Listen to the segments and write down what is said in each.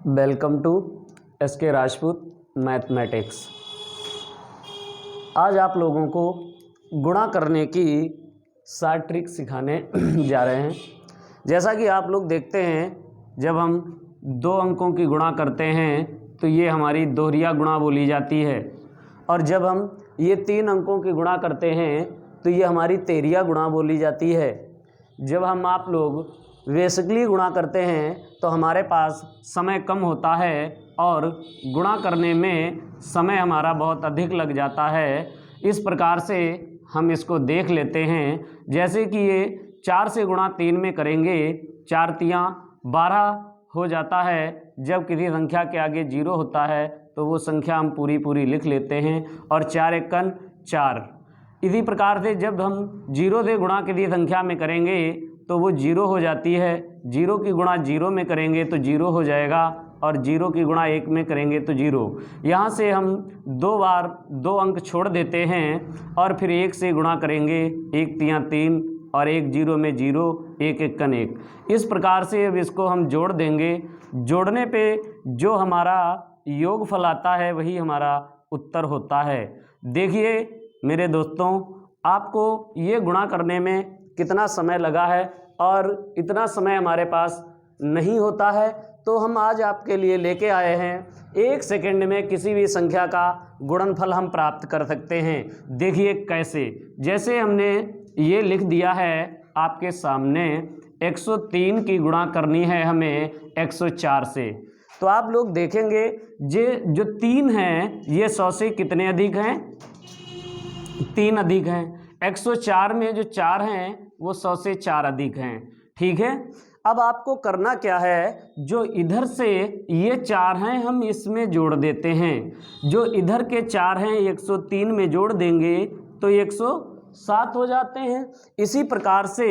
Welcome to SK Rajput mathematics. आज आप लोगों को गुणा करने की 7 ट्रिक सिखाने जा रहे हैं। जैसा कि आप लोग देखते हैं, जब हम 2 अंकों की गुणा करते हैं तो ये हमारी दोहरिया गुणा बोली जाती है, और जब हम ये 3 अंकों की गुणा करते हैं तो ये हमारी तेहरिया गुणा बोली जाती है। जब हम आप लोग बेसिकली गुणा करते हैं तो हमारे पास समय कम होता है और गुणा करने में समय हमारा बहुत अधिक लग जाता है। इस प्रकार से हम इसको देख लेते हैं। जैसे कि ये 4 से गुणा 3 में करेंगे, 4 तियाँ 12 हो जाता है। जब किसी संख्या के आगे 0 होता है तो वो संख्या हम पूरी लिख लेते हैं, और 4 एकन 4। इसी प्रकार से जब हम 0 से गुणा किसी संख्या में करेंगे तो वो 0 हो जाती है। 0 की गुणा 0 में करेंगे तो 0 हो जाएगा, और 0 की गुणा 1 में करेंगे तो 0। यहाँ से हम 2 बार 2 अंक छोड़ देते हैं और फिर 1 से गुणा करेंगे, 1 तियाँ 3 और 1 0 में 0, 1 एकन 1। इस प्रकार से अब इसको हम जोड़ देंगे। जोड़ने पे जो हमारा योगफल आता है वही हमारा उत्तर होता है। देखिए मेरे दोस्तों, आपको ये गुणा करने में कितना समय लगा है, और इतना समय हमारे पास नहीं होता है, तो हम आज आपके लिए लेके आए हैं 1 सेकंड में किसी भी संख्या का गुणनफल हम प्राप्त कर सकते हैं। देखिए कैसे। जैसे हमने ये लिख दिया है आपके सामने, 103 की गुणा करनी है हमें 104 से। तो आप लोग देखेंगे जो 3 हैं ये 100 से कितने अधिक हैं? 3 अधिक हैं। 104 में जो 4 हैं वो 100 से 4 अधिक हैं। ठीक है, अब आपको करना क्या है, जो इधर से ये 4 हैं हम इसमें जोड़ देते हैं। जो इधर के 4 हैं 103 में जोड़ देंगे तो 107 हो जाते हैं। इसी प्रकार से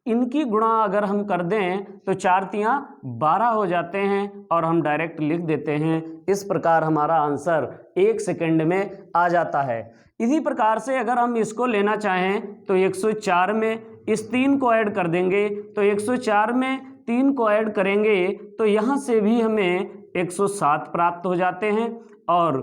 इनकी गुणा अगर हम कर दें तो 4 तियाँ 12 हो जाते हैं, और हम डायरेक्ट लिख देते हैं। इस प्रकार हमारा आंसर 1 सेकंड में आ जाता है। इसी प्रकार से अगर हम इसको लेना चाहें तो 104 में इस 3 को ऐड कर देंगे, तो 104 में 3 को ऐड करेंगे तो यहाँ से भी हमें 107 प्राप्त हो जाते हैं। और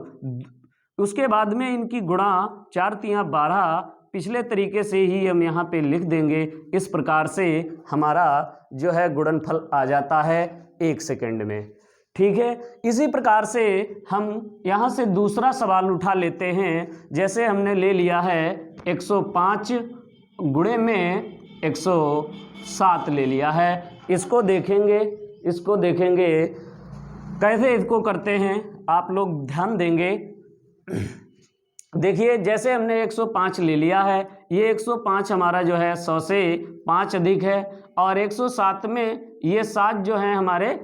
उसके बाद में इनकी गुणा 4 तियाँ 12 पिछले तरीके से ही हम यहाँ पे लिख देंगे। इस प्रकार से हमारा जो है गुणनफल आ जाता है 1 सेकंड में। ठीक है, इसी प्रकार से हम यहाँ से दूसरा सवाल उठा लेते हैं। जैसे हमने ले लिया है 105 गुणे में 107 ले लिया है। इसको देखेंगे कैसे इसको करते हैं, आप लोग ध्यान देंगे। देखिए, जैसे हमने 105 ले लिया है, ये 105 हमारा जो है 100 से 5 अधिक है, और 107 में ये 7 जो हैं हमारे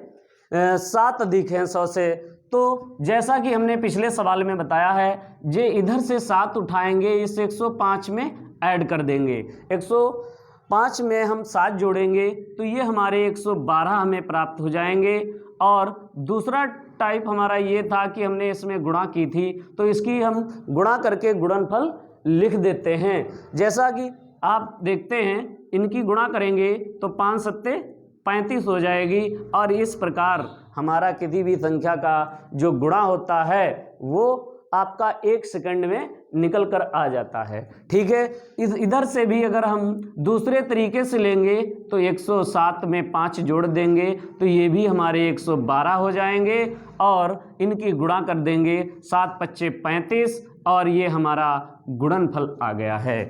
7 अधिक हैं 100 से। तो जैसा कि हमने पिछले सवाल में बताया है, जे इधर से 7 उठाएंगे, इस 105 में ऐड कर देंगे। 105 में हम 7 जोड़ेंगे तो ये हमारे 112 हमें प्राप्त हो जाएंगे। और दूसरा टाइप हमारा ये था कि हमने इसमें गुणा की थी, तो इसकी हम गुणा करके गुणनफल लिख देते हैं। जैसा कि आप देखते हैं, इनकी गुणा करेंगे तो 5 सत्ते 35 हो जाएगी, और इस प्रकार हमारा किसी भी संख्या का जो गुणा होता है वो आपका 1 सेकंड में निकल कर आ जाता है। ठीक है, इधर से भी अगर हम दूसरे तरीके से लेंगे तो 107 में 5 जोड़ देंगे तो ये भी हमारे 112 हो जाएंगे, और इनकी गुणा कर देंगे 7 पच्चे 35, और ये हमारा गुणनफल आ गया है।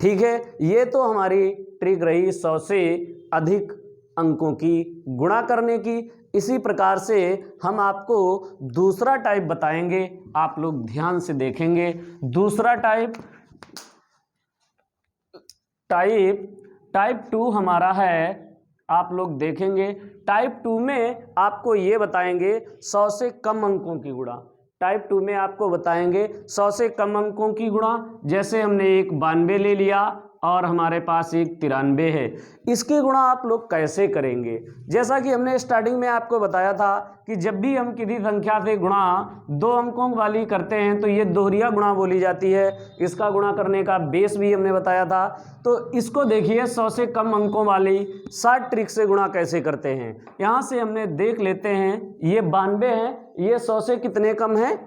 ठीक है, ये तो हमारी ट्रिक रही 100 से अधिक अंकों की गुणा करने की। इसी प्रकार से हम आपको दूसरा टाइप बताएंगे, आप लोग ध्यान से देखेंगे। दूसरा टाइप 2 हमारा है, आप लोग देखेंगे। टाइप 2 में आपको ये बताएंगे 100 से कम अंकों की गुणा। टाइप 2 में आपको बताएंगे 100 से कम अंकों की गुणा। जैसे हमने एक 92 ले लिया, और हमारे पास एक 93 है। इसकी गुणा आप लोग कैसे करेंगे? जैसा कि हमने स्टार्टिंग में आपको बताया था कि जब भी हम किसी संख्या से गुणा 2 अंकों वाली करते हैं तो ये दोहरिया गुणा बोली जाती है। इसका गुणा करने का बेस भी हमने बताया था। तो इसको देखिए 100 से कम अंकों वाली शॉर्ट ट्रिक से गुणा कैसे करते हैं। यहाँ से हमने देख लेते हैं, ये 92 है, ये 100 से कितने कम है?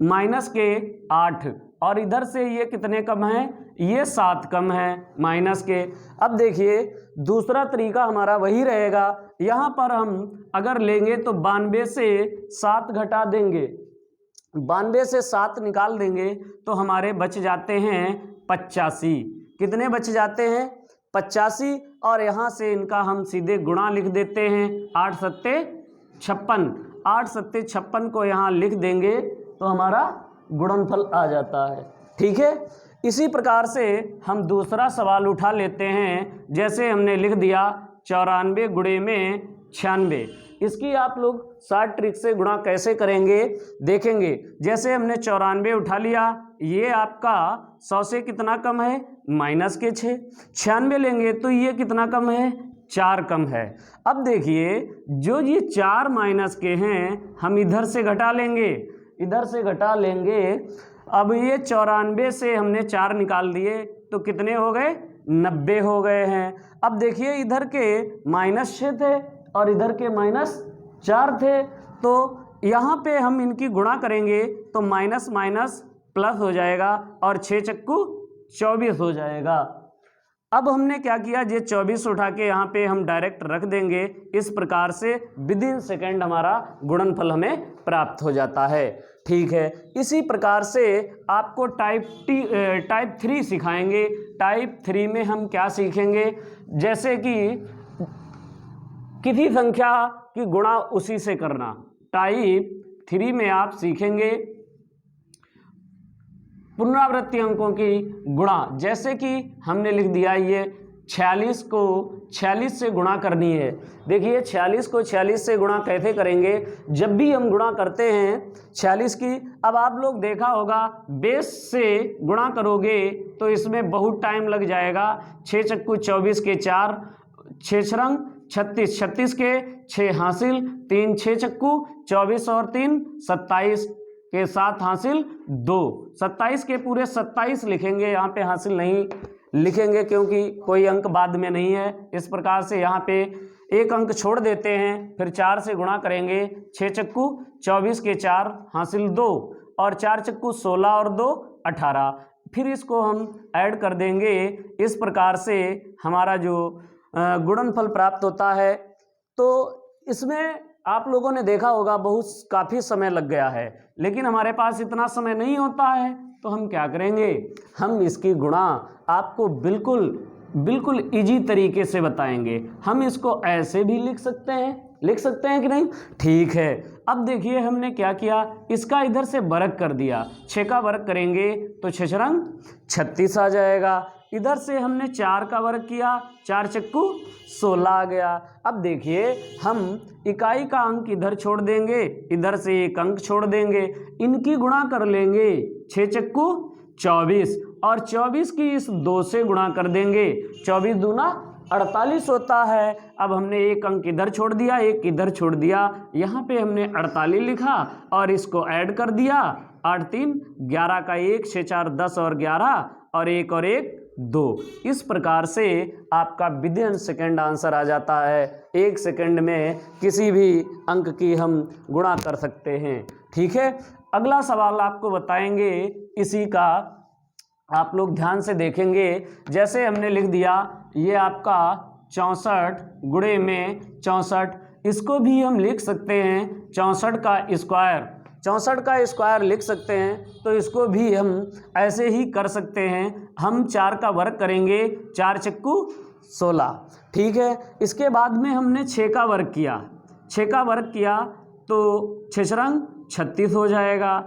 माइनस के 8, और इधर से ये कितने कम है? ये 7 कम है माइनस के। अब देखिए दूसरा तरीका हमारा वही रहेगा, यहाँ पर हम अगर लेंगे तो 92 से 7 घटा देंगे, 92 से 7 निकाल देंगे तो हमारे बच जाते हैं 85। कितने बच जाते हैं? 85। और यहाँ से इनका हम सीधे गुणा लिख देते हैं, 8 सत्ते 56, 8 सत्ते 56 को यहाँ लिख देंगे तो हमारा गुणनफल आ जाता है। ठीक है, इसी प्रकार से हम दूसरा सवाल उठा लेते हैं। जैसे हमने लिख दिया 94 गुणे में 96, इसकी आप लोग शॉर्ट ट्रिक से गुणा कैसे करेंगे देखेंगे। जैसे हमने 94 उठा लिया, ये आपका 100 से कितना कम है? माइनस के 6। 96 लेंगे तो ये कितना कम है? 4 कम है। अब देखिए जो ये 4 माइनस के हैं हम इधर से घटा लेंगे, इधर से घटा लेंगे। अब ये 94 से हमने 4 निकाल दिए तो कितने हो गए? 90 हो गए हैं। अब देखिए इधर के -6 थे और इधर के -4 थे, तो यहाँ पे हम इनकी गुणा करेंगे तो माइनस माइनस प्लस हो जाएगा और 6 चक्कू 24 हो जाएगा। अब हमने क्या किया, ये 24 उठा के यहाँ पे हम डायरेक्ट रख देंगे। इस प्रकार से विद इन सेकेंड हमारा गुणनफल हमें प्राप्त हो जाता है। ठीक है, इसी प्रकार से आपको टाइप 3 सिखाएंगे। टाइप 3 में हम क्या सीखेंगे, जैसे कि किसी संख्या की गुणा उसी से करना। टाइप 3 में आप सीखेंगे पुनरावृत्ति अंकों की गुणा। जैसे कि हमने लिख दिया ये 46 को 46 से गुणा करनी है। देखिए 46 को 46 से गुणा कैसे करेंगे, जब भी हम गुणा करते हैं 46 की, अब आप लोग देखा होगा बेस से गुणा करोगे तो इसमें बहुत टाइम लग जाएगा। 6 चक्कू 24 के 4, 6 छरंग 36, 36 के 6 हासिल, 3 6 चक्कू 24 और 3 27 के 7 हासिल 2, 27 के पूरे 27 लिखेंगे, यहाँ पे हासिल नहीं लिखेंगे क्योंकि कोई अंक बाद में नहीं है। इस प्रकार से यहाँ पे एक अंक छोड़ देते हैं, फिर 4 से गुणा करेंगे। 6 चक्कू 24 के 4 हासिल 2 और 4 चक्कू 16 और 2 18, फिर इसको हम ऐड कर देंगे। इस प्रकार से हमारा जो गुणनफल प्राप्त होता है। तो इसमें आप लोगों ने देखा होगा काफ़ी समय लग गया है, लेकिन हमारे पास इतना समय नहीं होता है तो हम क्या करेंगे, हम इसकी गुणा आपको बिल्कुल इजी तरीके से बताएंगे। हम इसको ऐसे भी लिख सकते हैं कि नहीं? ठीक है, अब देखिए हमने क्या किया, इसका इधर से वर्ग कर दिया। 6 का वर्ग करेंगे तो 6 छरंग 36 आ जाएगा। इधर से हमने 4 का वर्ग किया, 4 चक्कू 16 आ गया। अब देखिए हम इकाई का अंक इधर छोड़ देंगे, इधर से एक अंक छोड़ देंगे, इनकी गुणा कर लेंगे। 6 चक्कू 24 और 24 की इस 2 से गुणा कर देंगे। 24 दूना 48 होता है। अब हमने एक अंक इधर छोड़ दिया, एक इधर छोड़ दिया, यहाँ पे हमने 48 लिखा और इसको ऐड कर दिया। 8 3 11 का 1, 6 4 10 और 11 और 1 और 1 2। इस प्रकार से आपका विद इन सेकेंड आंसर आ जाता है। 1 सेकेंड में किसी भी अंक की हम गुणा कर सकते हैं। ठीक है, अगला सवाल आपको बताएंगे, इसी का आप लोग ध्यान से देखेंगे। जैसे हमने लिख दिया ये आपका 64 गुणे में 64, इसको भी हम लिख सकते हैं 64 का स्क्वायर। 64 का स्क्वायर लिख सकते हैं, तो इसको भी हम ऐसे ही कर सकते हैं। हम 4 का वर्ग करेंगे, 4 चक्कू 16। ठीक है, इसके बाद में हमने 6 का वर्ग किया, 6 का वर्ग किया तो 6 छरंग 36 हो जाएगा।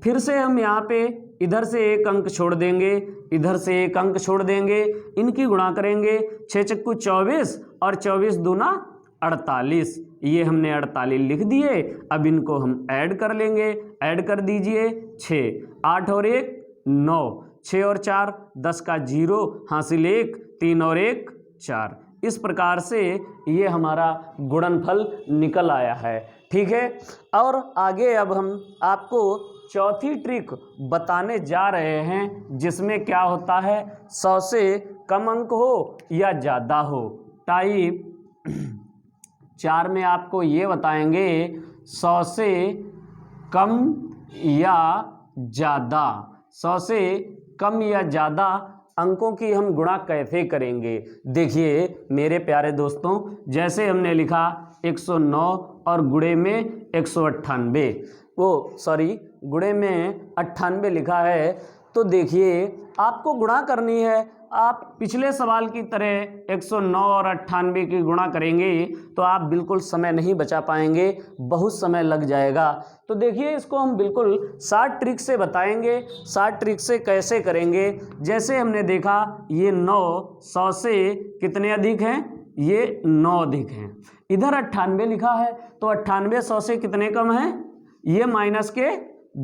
फिर से हम यहाँ पे इधर से एक अंक छोड़ देंगे, इधर से एक अंक छोड़ देंगे, इनकी गुणा करेंगे। 6 चक्कू 24 और 24 दूना 48, ये हमने 48 लिख दिए। अब इनको हम ऐड कर लेंगे, ऐड कर दीजिए। 6 8 और 1 9, 6 और 4 10 का 0, हासिल 1, 3 और 1 4। इस प्रकार से ये हमारा गुणनफल निकल आया है। ठीक है, और आगे अब हम आपको चौथी ट्रिक बताने जा रहे हैं, जिसमें क्या होता है 100 से कम अंक हो या ज़्यादा हो। टाइप 4 में आपको ये बताएंगे 100 से कम या ज़्यादा, 100 से कम या ज़्यादा अंकों की हम गुणा कैसे करेंगे। देखिए मेरे प्यारे दोस्तों, जैसे हमने लिखा 109 और गुणे में 198, गुणे में 98 लिखा है। तो देखिए आपको गुणा करनी है, आप पिछले सवाल की तरह 109 और 98 की गुणा करेंगे तो आप बिल्कुल समय नहीं बचा पाएंगे, बहुत समय लग जाएगा। तो देखिए इसको हम बिल्कुल शॉर्ट ट्रिक से बताएंगे। शॉर्ट ट्रिक से कैसे करेंगे, जैसे हमने देखा ये 9 100 से कितने अधिक हैं, ये 9 अधिक हैं। इधर 98 लिखा है, तो 98 100 से कितने कम हैं, ये माइनस के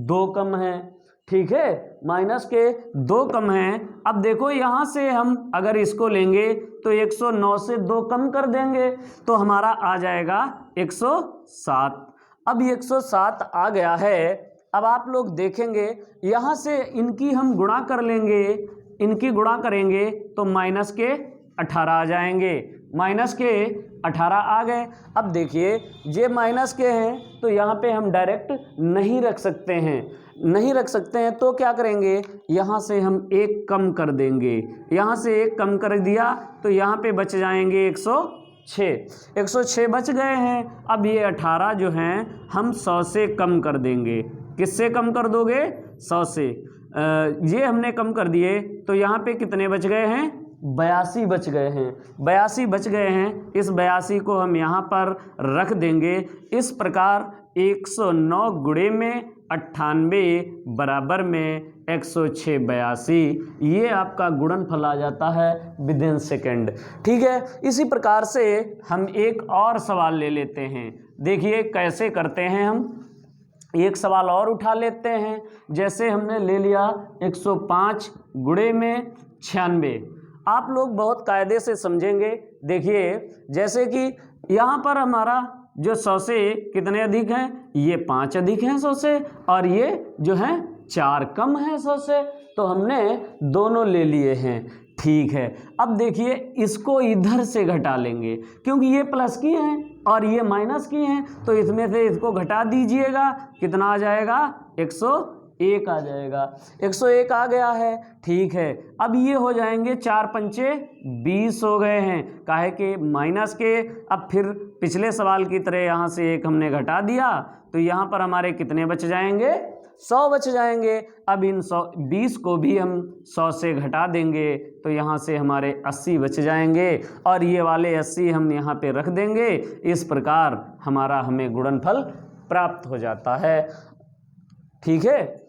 2 कम हैं। ठीक है, माइनस के 2 कम हैं। अब देखो यहाँ से हम अगर इसको लेंगे तो 109 से 2 कम कर देंगे तो हमारा आ जाएगा 107। अब 107 आ गया है। अब आप लोग देखेंगे यहाँ से इनकी हम गुणा कर लेंगे, इनकी गुणा करेंगे तो माइनस के 18 आ जाएंगे, माइनस के 18 आ गए। अब देखिए ये माइनस के हैं तो यहाँ पे हम डायरेक्ट नहीं रख सकते हैं, नहीं रख सकते हैं तो क्या करेंगे, यहाँ से हम 1 कम कर देंगे। यहाँ से 1 कम कर दिया तो यहाँ पे बच जाएंगे 106 बच गए हैं। अब ये 18 जो हैं हम 100 से कम कर देंगे। किससे कम कर दोगे, 100 से। ये हमने कम कर दिए तो यहाँ पे कितने बच गए हैं, 82 बच गए हैं, 82 बच गए हैं। इस 82 को हम यहाँ पर रख देंगे। इस प्रकार 109 गुणे में 98 बराबर में 106 82, ये आपका गुणनफल आ जाता है विदिन सेकेंड। ठीक है, इसी प्रकार से हम एक और सवाल ले लेते हैं। देखिए कैसे करते हैं, हम एक सवाल और उठा लेते हैं। जैसे हमने ले लिया 105 गुणे में 96। आप लोग बहुत कायदे से समझेंगे। देखिए जैसे कि यहाँ पर हमारा जो 100 से कितने अधिक हैं, ये 5 अधिक हैं 100 से, और ये जो हैं 4 कम हैं 100 से, तो हमने दोनों ले लिए हैं। ठीक है, अब देखिए इसको इधर से घटा लेंगे क्योंकि ये प्लस की हैं और ये माइनस की हैं, तो इसमें से इसको घटा दीजिएगा, कितना आ जाएगा, 101 आ जाएगा। 101 आ गया है। ठीक है, अब ये हो जाएंगे 4 पंचे 20 हो गए हैं, काहे के माइनस के। अब फिर पिछले सवाल की तरह यहाँ से 1 हमने घटा दिया तो यहाँ पर हमारे कितने बच जाएंगे, 100 बच जाएंगे। अब इन 20 को भी हम 100 से घटा देंगे तो यहाँ से हमारे 80 बच जाएंगे, और ये वाले 80 हम यहाँ पे रख देंगे। इस प्रकार हमें गुणनफल प्राप्त हो जाता है। ठीक है।